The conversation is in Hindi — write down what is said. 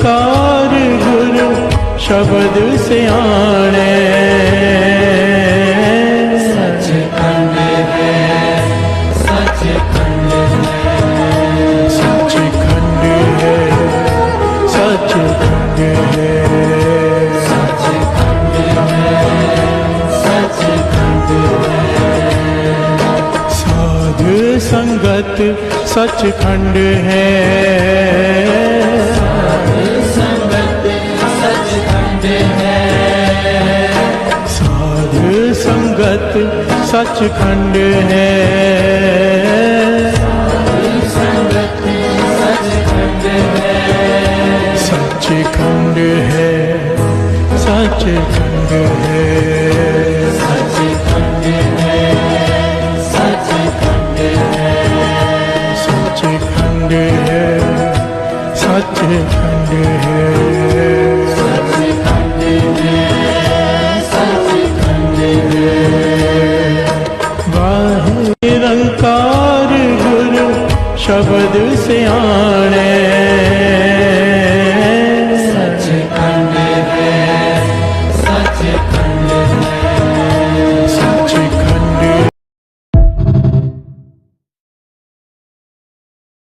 निरंकार गुरु शब्द सियाणे। सचखंड है, सचखंड है, सचखंड है, सचखंड है, सचखंड है, सचखंड है। साधु संगत सचखंड है, साधु संगत सचखंड है, सचखंड है, सचखंड है, सचखंड है, सचखंड है, सचखंड है, सचखंड है।